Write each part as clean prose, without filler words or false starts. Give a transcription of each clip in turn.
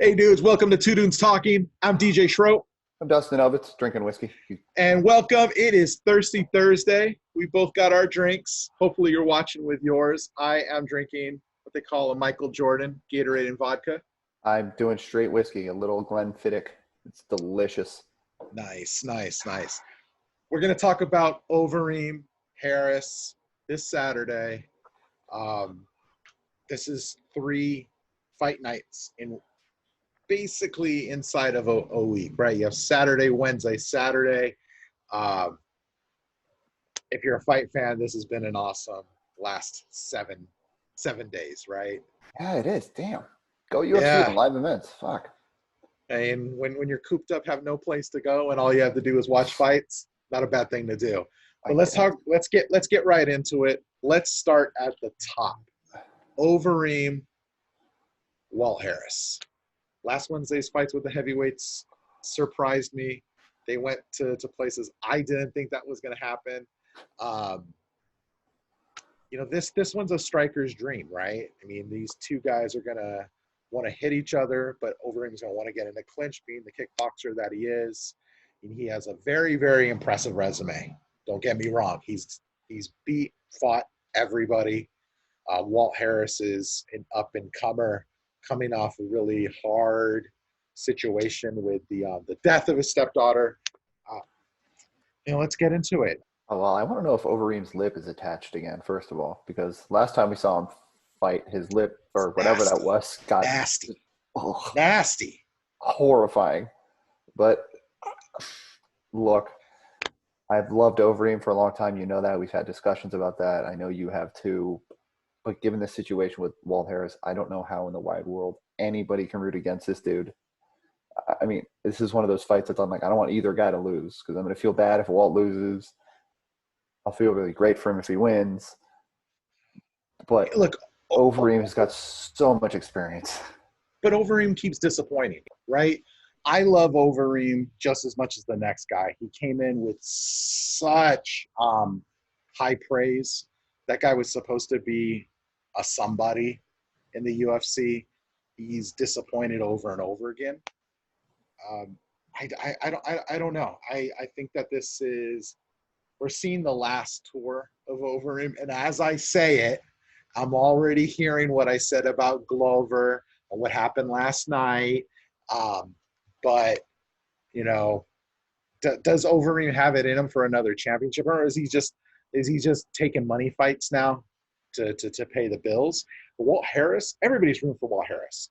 Hey dudes, welcome to Two Dudes Talking. I'm DJ Schroep. I'm Dustin Ovitz, drinking whiskey. And welcome. It is Thirsty Thursday. We both got our drinks. Hopefully you're watching with yours. I am drinking what they call a Michael Jordan Gatorade and vodka. I'm doing straight whiskey, a little Glenfiddich. It's delicious. Nice. We're going to talk about Overeem Harris this Saturday. This is 3 fight nights in basically inside of a week, right? You have Saturday, Wednesday, Saturday. If you're a fight fan, this has been an awesome last seven days, right? Yeah, it is. Damn. Go UFC and live events. Fuck. And when you're cooped up, have no place to go, and all you have to do is watch fights, not a bad thing to do. But let's get right into it. Let's start at the top. Overeem, Walt Harris. Last Wednesday's fights with the heavyweights surprised me. They went to places I didn't think that was going to happen. This one's a striker's dream, right? I mean, these two guys are going to want to hit each other, but Overeem's going to want to get in a clinch, being the kickboxer that he is. And he has a very, very impressive resume. Don't get me wrong. He's fought everybody. Walt Harris is an up-and-comer, coming off a really hard situation with the death of his stepdaughter. Let's get into it. Oh, well, I want to know if Overeem's lip is attached again, first of all, because last time we saw him fight, his lip, or whatever that was, got nasty. Nasty. Horrifying. But look, I've loved Overeem for a long time. You know that. We've had discussions about that. I know you have too. But given the situation with Walt Harris, I don't know how in the wide world anybody can root against this dude. I mean, this is one of those fights that I'm like, I don't want either guy to lose because I'm going to feel bad if Walt loses. I'll feel really great for him if he wins. But look, Overeem has got so much experience. But Overeem keeps disappointing, right? I love Overeem just as much as the next guy. He came in with such high praise. That guy was supposed to be a somebody in the UFC. He's disappointed over and over again. I don't know. I think that we're seeing the last tour of Overeem. And as I say it, I'm already hearing what I said about Glover and what happened last night. But does Overeem have it in him for another championship, or is he just taking money fights now to pay the bills? But Walt Harris, everybody's rooting for Walt Harris.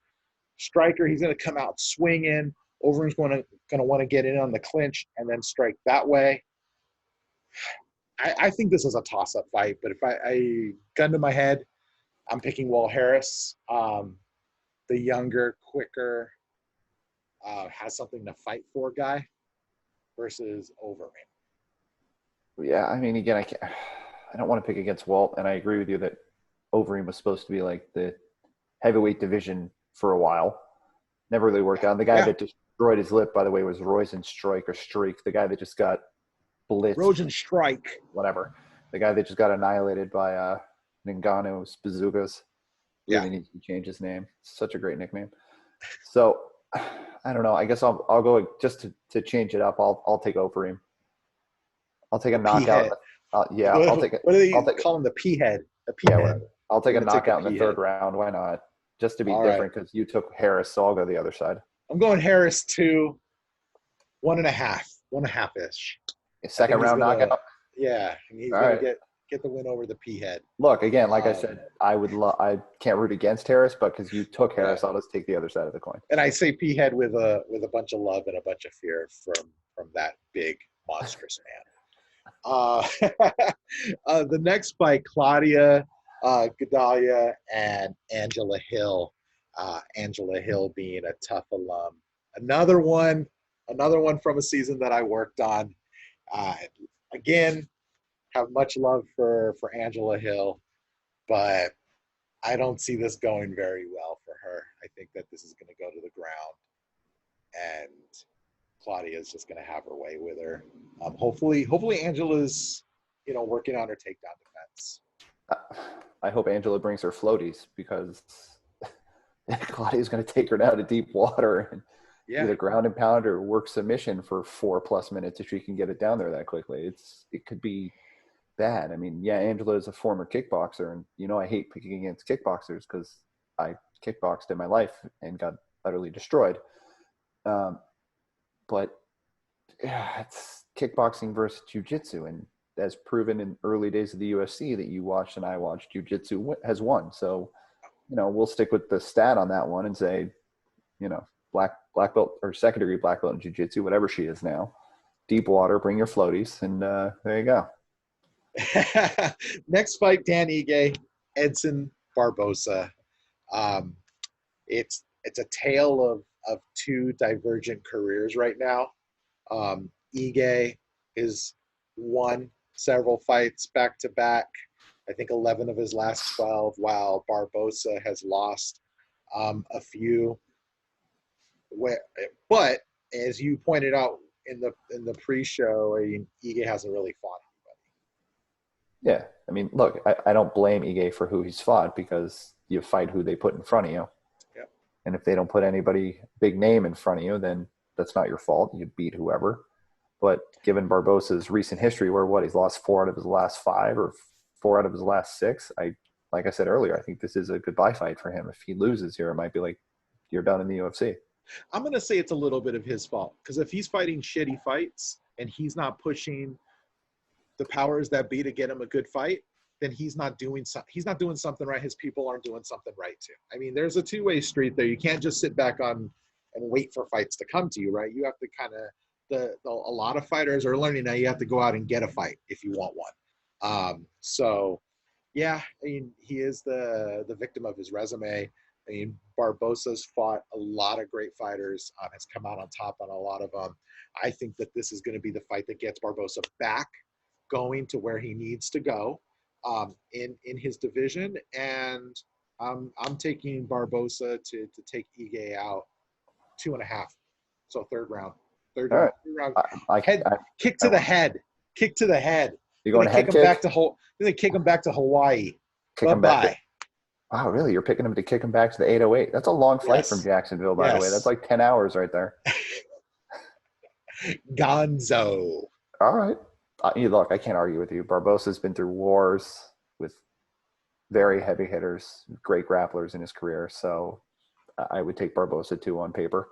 Striker, he's going to come out swinging. Overeem's going to want to get in on the clinch and then strike that way. I think this is a toss-up fight, but if I gun to my head, I'm picking Walt Harris. The younger, quicker, has something to fight for guy versus Overeem. Yeah, I mean, again, I don't want to pick against Walt, and I agree with you that Overeem was supposed to be like the heavyweight division for a while. Never really worked out. The guy that destroyed his lip, by the way, was Streak, the guy that just got blitzed. Rosenstrike. Whatever. The guy that just got annihilated by Ngannou's bazookas. Really needs to change his name. Such a great nickname. So, I don't know. I guess I'll go just to change it up. I'll take Overeem. I'll take a knockout. I'll take it. What do they call him? The P-head. The P-head. I'll take a knockout in the third round. Why not? Just to be different because you took Harris, so I'll go the other side. I'm going Harris to 1.5-ish. A second round knockout? Yeah. He's going to get the win over the P-head. Look, again, like I said, I can't root against Harris, but because you took Harris, I'll just take the other side of the coin. And I say P-head with a bunch of love and a bunch of fear from that big, monstrous man. The next fight, Claudia Gadelha and Angela Hill. Angela Hill being a tough alum. Another one from a season that I worked on. Again, have much love for Angela Hill, but I don't see this going very well for her. I think that this is going to go to the ground, and Claudia is just going to have her way with her. Hopefully Angela's, working on her takedown defense. I hope Angela brings her floaties because Claudia's going to take her down to deep water and Yeah. either ground and pound or work submission for 4+ minutes if she can get it down there that quickly. It could be bad. I mean, yeah, Angela is a former kickboxer, and I hate picking against kickboxers because I kickboxed in my life and got utterly destroyed. But yeah, it's kickboxing versus jiu-jitsu, and as proven in early days of the UFC that you watched and I watched, jiu-jitsu has won. So, we'll stick with the stat on that one and say, black belt or second degree black belt in jiu-jitsu, whatever she is now. Deep water, bring your floaties, and there you go. Next fight, Dan Ige, Edson Barbosa. It's a tale of two divergent careers right now. Ige has won several fights back to back. I think 11 of his last 12, while Barbosa has lost a few. But as you pointed out in the pre-show, I mean, Ige hasn't really fought anybody. Yeah, I mean, look, I don't blame Ige for who he's fought because you fight who they put in front of you. Yep. And if they don't put anybody big name in front of you, then that's not your fault. You beat whoever. But given Barbosa's recent history, where he's lost 4 out of his last 5 or 4 out of his last 6, like I said earlier, I think this is a goodbye fight for him. If he loses here, it might be like you're done in the UFC. I'm going to say it's a little bit of his fault because if he's fighting shitty fights and he's not pushing the powers that be to get him a good fight, then he's not doing something right. His people aren't doing something right too. I mean, there's a two-way street there. You can't just sit back on and wait for fights to come to you, right? You have to kind of a lot of fighters are learning now. You have to go out and get a fight if you want one. So, yeah, I mean, he is the victim of his resume. I mean, Barbosa's fought a lot of great fighters, has come out on top on a lot of them. I think that this is going to be the fight that gets Barbosa back going to where he needs to go in his division. And I'm taking Barbosa to take Ige out 2.5. So third round. All right. Kick to the head. Kick to the head. You're going head kick? They kick him back to Hawaii. Kick him back. Wow, really? You're picking him to kick him back to the 808. That's a long flight from Jacksonville, by the way. That's like 10 hours right there. Gonzo. All right. Look, I can't argue with you. Barbosa's been through wars with very heavy hitters, great grapplers in his career. So I would take Barbosa too on paper.